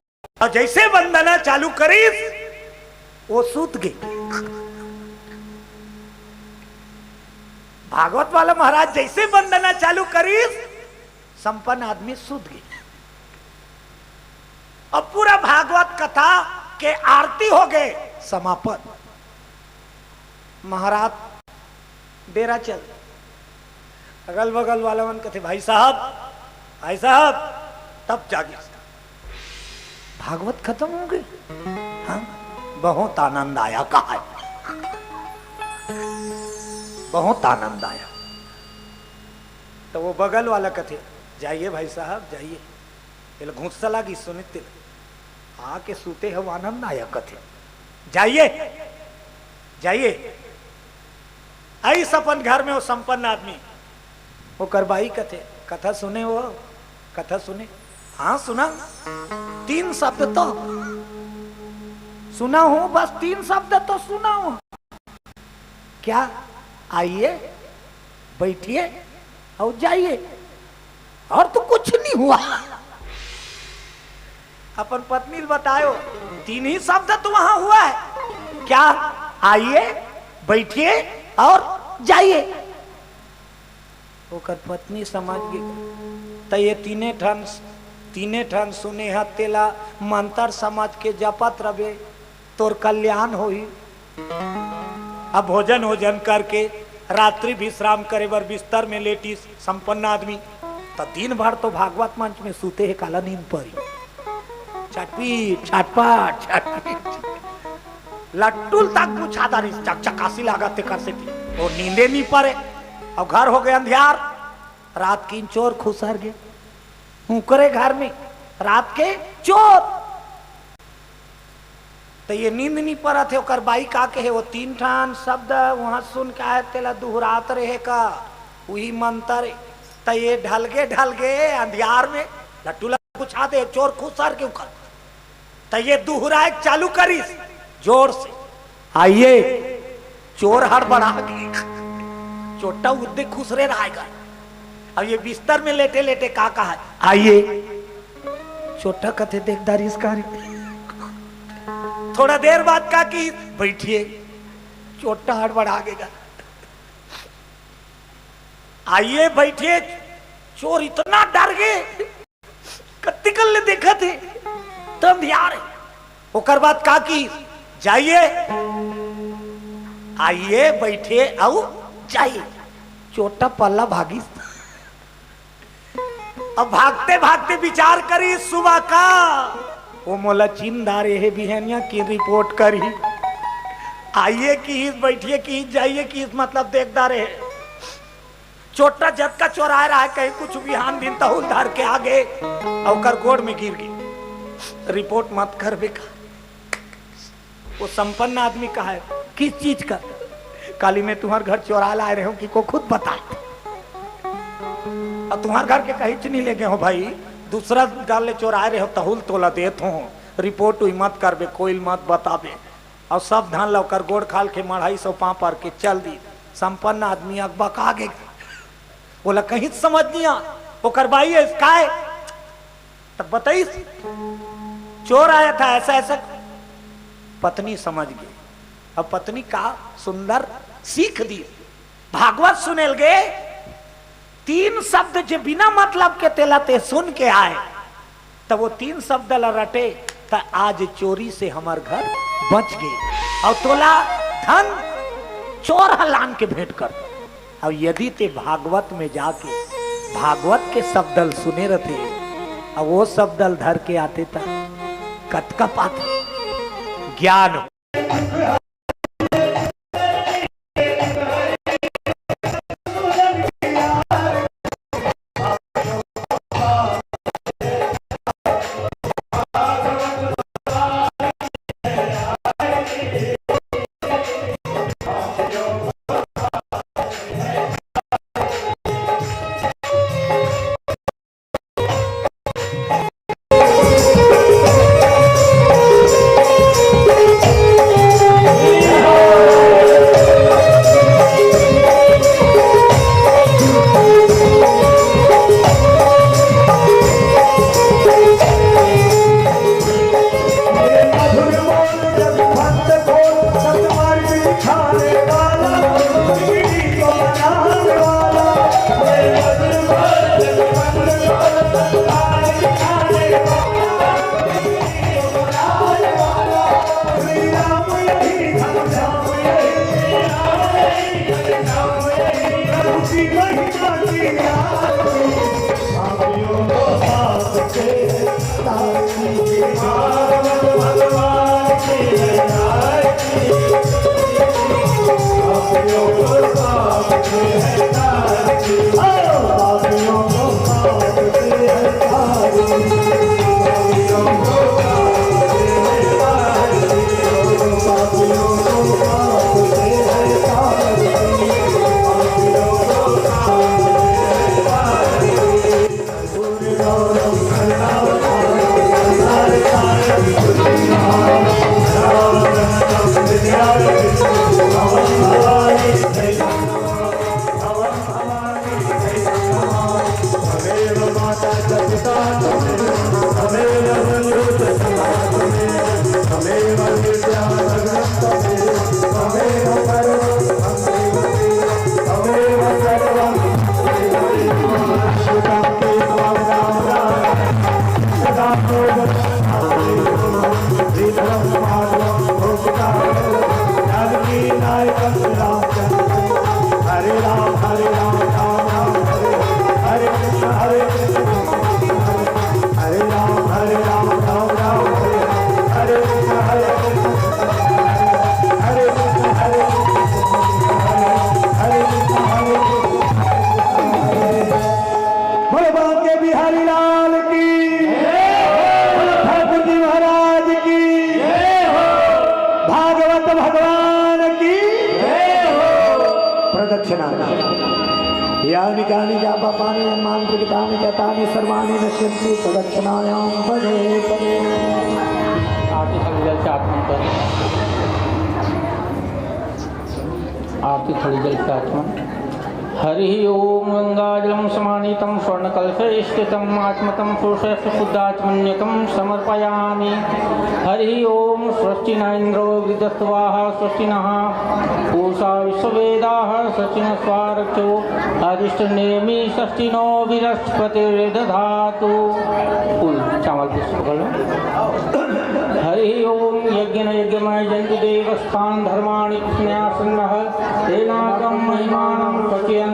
और जैसे वंदना चालू करीस वो सूत गई। भागवत वाला महाराज जैसे वंदना चालू करीस, संपन्न आदमी सूत गई। और पूरा भागवत कथा के आरती हो गए, समापन। महाराज डेरा चल, अगल बगल वाला मन कहते भाई साहब, तब जागे भागवत खत्म हो गई। हाँ, बहुत आनंद आया, कहा है बहुत आनंद आया। तो वो बगल वाला कहते जाइए भाई साहब जाइए, घूस लगी सुनित आके सूते हो, आनंद आया कथे, जाइए। आई सपन घर में वो संपन्न आदमी, वो करबाई कथे कथा सुने, वो कथा सुने। हाँ सुना, 3 शब्द तो सुना हूं, बस 3 शब्द तो सुना हूं। क्या? आइए बैठिए और जाइए, और तो कुछ नहीं हुआ। अपन पत्नी बतायो, 3 ही शब्द तो वहां हुआ है। क्या? आइए बैठिए और जाइए। ओकर पत्नी समझ गई, तो ये तीने ठन सुने हतेला मंत्र समझ के जपत रहे, तोर कल्याण होई। अब भोजन करके रात्रि विश्राम करे बर बिस्तर में लेटी संपन्न आदमी तो दिन भर तो भागवत मंच में सूते है काला नींद परी छटपीट छटपट छटपीट लट्टुल तक पूछा दारी चकचकासी लागते कर से वो नींदे नहीं पड़े और घर हो गए अंधियार रात की चोर खुसर गए हुकरे घर में रात के चोर तो ये नींद नहीं पड़ा थे ओकर बाई का के है वो 3 ठान शब्द वहां सुन के आए तेला दोहरात रहे का वही मंत्र तो ये ढल गए अंधियार में लट्टू पूछा दे चोर खुसर के उकर तो ये दोहराए चालू करीस जोर से आइए चोर हड़बड़ा गए चोटा उद्दे खुसरे रहेगा अब ये बिस्तर में लेटे लेटे का कहा आइए छोटा कथे देखदारी इसका थोड़ा देर बाद का कि बैठिए छोटा हड़बड़ा गएगा आइए बैठिए चोर इतना डर गए कत्तिकल ने देखा थे तब यार ओकर बाद का की जाइए आइए बैठिए आओ जाइए छोटा पल्ला भागी अब भागते भागते विचार करी सुबह का वो मोला चिंदारे है बिहनिया की रिपोर्ट करी आइए कि बैठिए कि जाइए कि मतलब देखदा रहे छोटा जद का चोरा रहा है कहीं कुछ बिहान दिन तहुल धर के आगे और गोड़ में गिर गई रिपोर्ट मत कर बेका वो संपन्न आदमी का है किस चीज का काली में तुम्हारे घर चोरा लाए रहे हो कि को खुद बता और तुम्हारे घर के कहीं नहीं ले गए हो भाई दूसरा डाले चोराए रहे हो तहुल तोला देत हो रिपोर्ट हुई मत करबे कोई मत बताबे और सब धान लौकर गोड़ खाल के 250 पापर के चल दी संपन्न आदमी अकबक आगे बोला कहीं समझ नहीं आ वो करवाई है इसका है तब बताइए चोर आया था ऐसा ऐसा पत्नी समझ गई अब पत्नी का सुंदर सीख दी भागवत सुनेल गए 3 शब्द जो बिना मतलब के तेलाते सुन के आए तब वो 3 शब्द रटे तो आज चोरी से हमार घर बच गए और तोला धन चोर हलान के भेंट कर अब यदि ते भागवत में जाके भागवत के शब्दल सुने रहते अब वो शब्दल धर के आते था कतका पाते ज्ञान हरे बोलो बांके बिहारी लाल की, बोलो ठाकुर जी महाराज की, भागवत भगवान की प्रदक्षिणा। यानि कानि जापानि मांत्रिकानि जातानि सर्वाणि नश्यन्ति प्रदक्षिणायां पदे पदे। आरती थोड़ी जल से आत्मन पर, आरती थोड़ी जल से आत्मन। हरि ओम गंगाजलम समानीतम स्वर्णकलशे स्थितम आत्मतम पुरुषस्य शुद्धात्मन्यकम समर्पयामि। हरि ओम स्वस्ति न इंद्रो विदस्वाः स्वस्ति नः पूषा विश्ववेदाः स्वस्ति न स्वारक्षो अधिष्ठनेमि षष्ठी नो बृहस्पतिर्दधातु। फूल चावल पुष्प कर लो। हरि ओम यज्ञ यज्ञमय जन्तुदेवस्थान धर्माणि कृष्णयासन्नः तेनाकं महिमानं स्वकीयन्ते